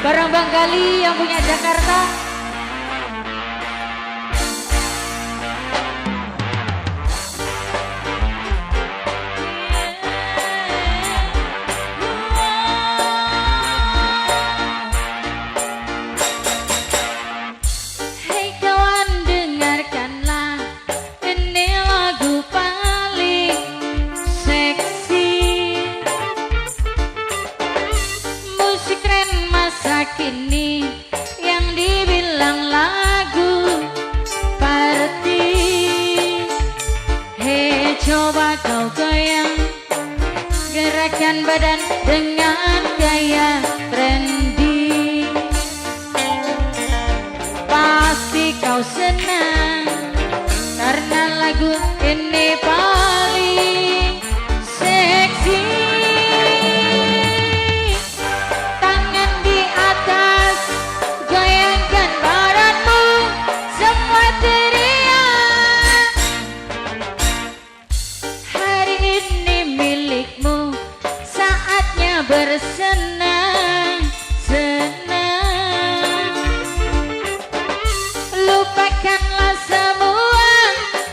Barang Bang Gali yang punya Jakarta. Hei kawan, dengarkanlah, ini lagu paling seksi. Musik keren masa kini yang dibilang lagu party. Hei coba kau goyang, gerakan badan dengan gaya trendy. Pasti kau senang karena lagu ini paling seksi. Tangan di atas, goyangkan badanmu, semua teriak. Hari ini milikmu, saatnya bersenang-senang. Lupakanlah semua,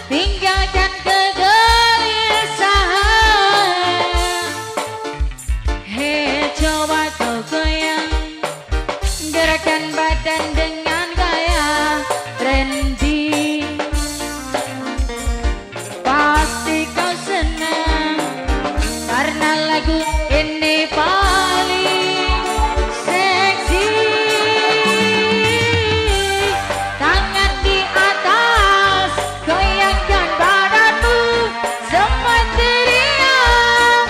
tinggalkan kegelisahan. Hei coba kau goyang, gerakan badan dengan gaya trendy. Pasti kau senang karena lagu ini paling seksi. Tangan di atas, goyangkan badanmu, semua teriak.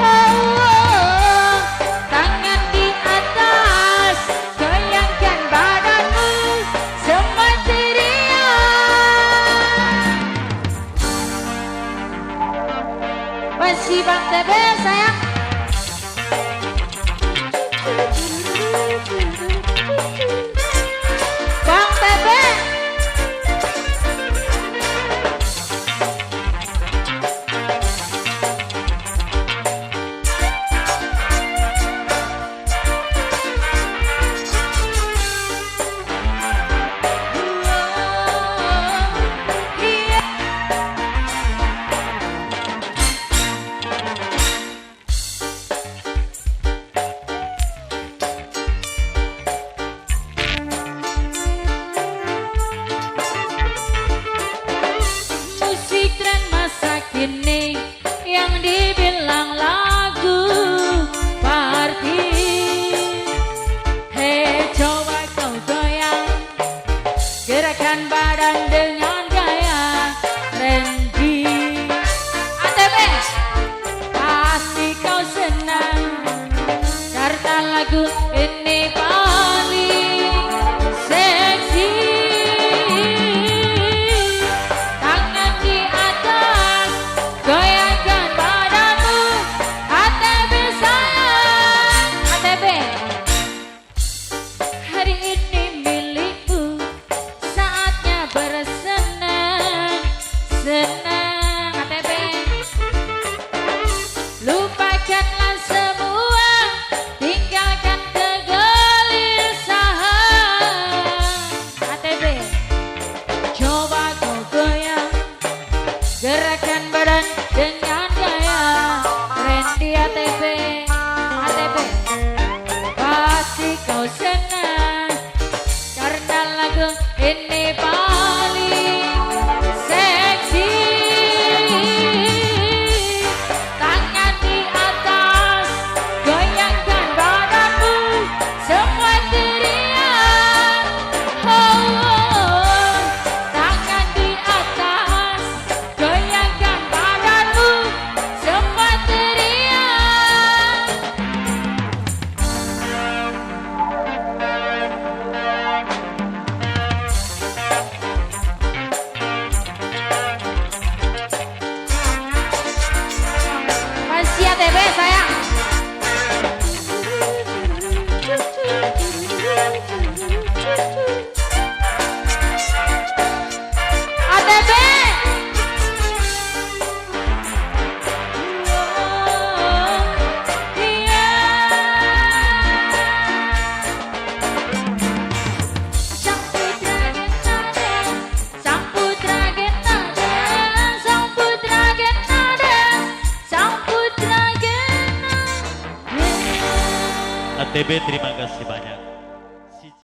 Oh, oh. Tangan di atas, goyangkan badanmu, semua teriak. Masih Bang TB sayang. Bang TB. Musik tren masa kini yang dibilang lagu party. Hei coba kau goyang, gerakan badan dengan gaya trendy. ATB, pasti kau senang karena lagu ini paling seksi. Tangan di atas, goyangkan badanmu, ATB sayang. ATB, hari ini milikmu, saatnya bersenang-senang. ATB, lupakanlah semua, tinggalkan kegelisahan. ATB, coba kau goyang, gerakan badan dengan gaya trendy. ATB, ATB, pasti kau senang karena lagu ini paling seksi. Tangan di atas, goyangkan badanmu, semua teriak. Oh, oh. Tangan di atas, goyangkan badanmu, semua teriak. Masih ATB sayang. ATB. Oh, iya. TB terima kasih banyak.